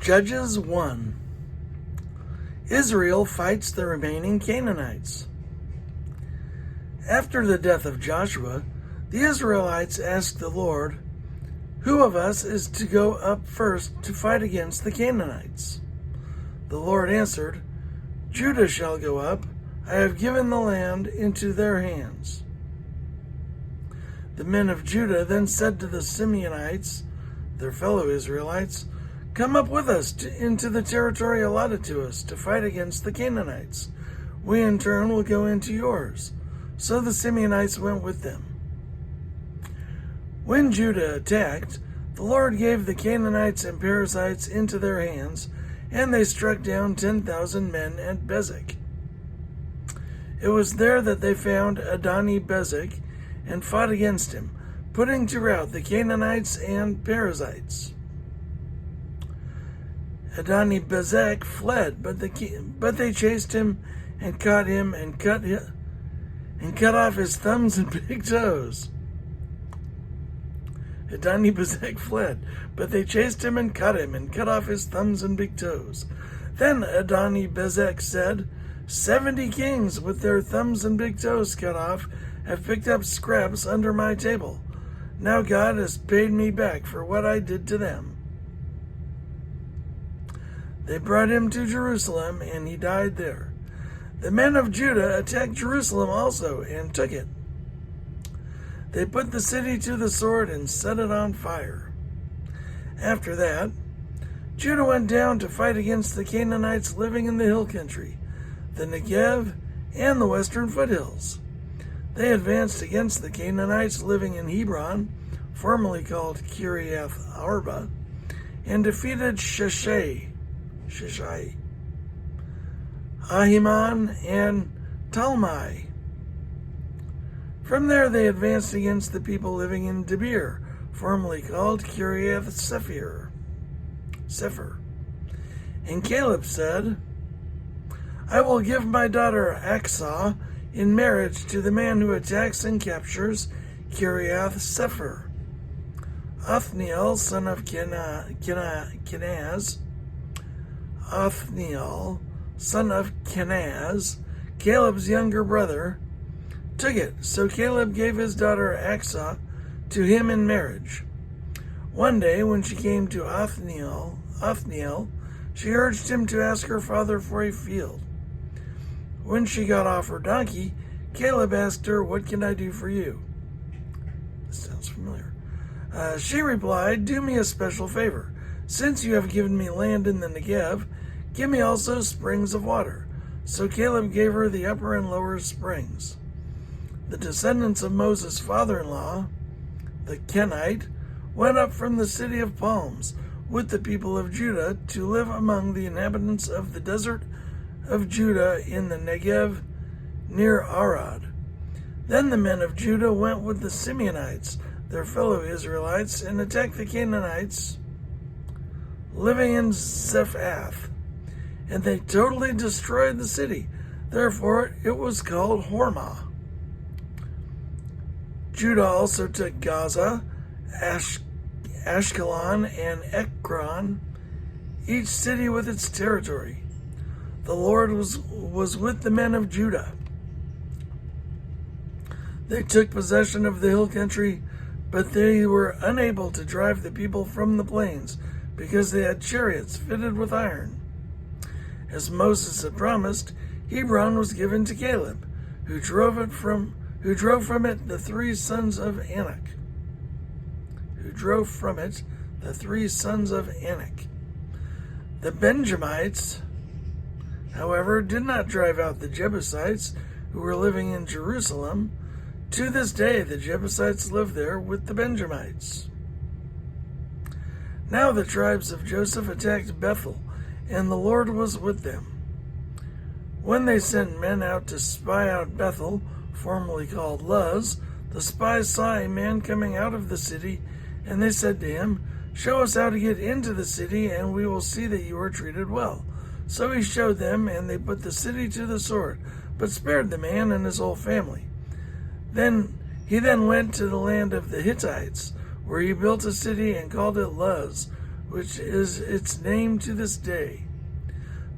Judges 1. Israel fights the remaining Canaanites. After the death of Joshua, the Israelites asked the Lord, "Who of us is to go up first to fight against the Canaanites?" The Lord answered, "Judah shall go up. I have given the land into their hands." The men of Judah then said to the Simeonites, their fellow Israelites, "Come up with us into the territory allotted to us to fight against the Canaanites. We in turn will go into yours." So the Simeonites went with them. When Judah attacked, the Lord gave the Canaanites and Perizzites into their hands, and they struck down 10,000 men at Bezek. It was there that they found Adoni-Bezek and fought against him, putting to rout the Canaanites and Perizzites. Adoni-Bezek fled, but they chased him and caught him and cut off his thumbs and big toes. Adoni-Bezek fled, but they chased him and caught him and cut off his thumbs and big toes. Then Adoni-Bezek said, 70 kings with their thumbs and big toes cut off have picked up scraps under my table. Now God has paid me back for what I did to them." They brought him to Jerusalem, and he died there. The men of Judah attacked Jerusalem also and took it. They put the city to the sword and set it on fire. After that, Judah went down to fight against the Canaanites living in the hill country, the Negev, and the western foothills. They advanced against the Canaanites living in Hebron, formerly called Kiriath Arba, and defeated Sheshai, Ahiman, and Talmai. From there they advanced against the people living in Debir, formerly called Kiriath Sefer. And Caleb said, "I will give my daughter Aksah in marriage to the man who attacks and captures Kiriath Sefer." Othniel, son of Kenaz, Caleb's younger brother, took it. So Caleb gave his daughter Aksah to him in marriage. One day, when she came to Othniel, she urged him to ask her father for a field. When she got off her donkey, Caleb asked her, "What can I do for you?" This sounds familiar. She replied, "Do me a special favor. Since you have given me land in the Negev, give me also springs of water." So Caleb gave her the upper and lower springs. The descendants of Moses' father-in-law, the Kenite, went up from the city of palms with the people of Judah to live among the inhabitants of the desert of Judah in the Negev near Arad. Then the men of Judah went with the Simeonites, their fellow Israelites, and attacked the Canaanites living in Zephath, and they totally destroyed the city. Therefore it was called Hormah. Judah also took Gaza, Ashkelon, and Ekron, each city with its territory. The Lord was with the men of Judah. They took possession of the hill country, but they were unable to drive the people from the plains because they had chariots fitted with iron. As Moses had promised, Hebron was given to Caleb, who drove from it the three sons of Anak. The Benjamites, however, did not drive out the Jebusites who were living in Jerusalem. To this day, the Jebusites live there with the Benjamites. Now the tribes of Joseph attacked Bethel, and the Lord was with them. When they sent men out to spy out Bethel, formerly called Luz, the spies saw a man coming out of the city, and they said to him, "Show us how to get into the city, and we will see that you are treated well." So he showed them, and they put the city to the sword, but spared the man and his whole family. He then went to the land of the Hittites, where he built a city and called it Luz, which is its name to this day.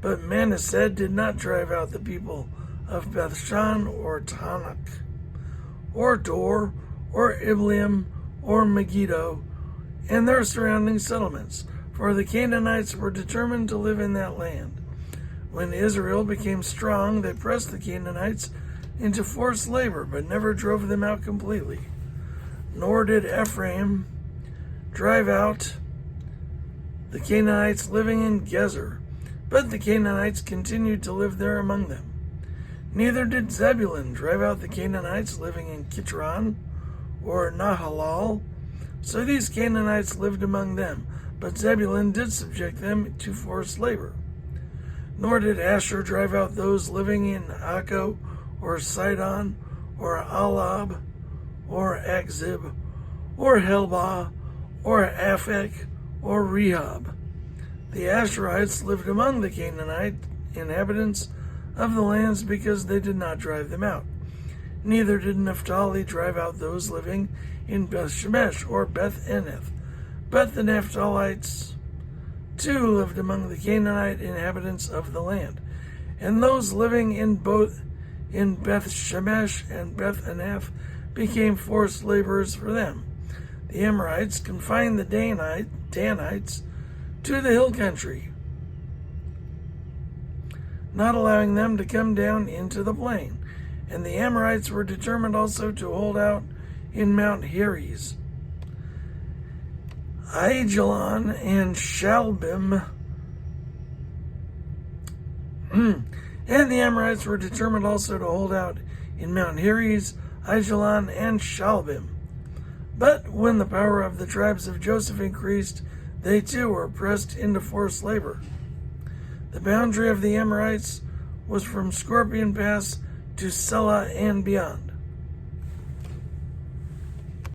But Manasseh did not drive out the people of Bethshan or Tanakh, or Dor, or Ibleam, or Megiddo, and their surrounding settlements, for the Canaanites were determined to live in that land. When Israel became strong, they pressed the Canaanites into forced labor, but never drove them out completely. Nor did Ephraim drive out the Canaanites living in Gezer, but the Canaanites continued to live there among them. Neither did Zebulun drive out the Canaanites living in Kitron or Nahalal, so these Canaanites lived among them, but Zebulun did subject them to forced labor. Nor did Asher drive out those living in Akko or Sidon or Alab or Akzib or Helbah or Aphek or Rehob. The Asherites lived among the Canaanite inhabitants of the lands because they did not drive them out. Neither did Naphtali drive out those living in Beth Shemesh or Beth Anath, but the Naphtalites too lived among the Canaanite inhabitants of the land, and those living in both in Beth Shemesh and Beth Anath became forced laborers for them. The Amorites confined the Danites to the hill country, not allowing them to come down into the plain. And the Amorites were determined also to hold out in Mount Heres. Aijalon and Shalbim, and the Amorites were determined also to hold out in Mount Heres, Aijalon, and Shalbim. But when the power of the tribes of Joseph increased, they too were pressed into forced labor. The boundary of the Amorites was from Scorpion Pass to Selah and beyond.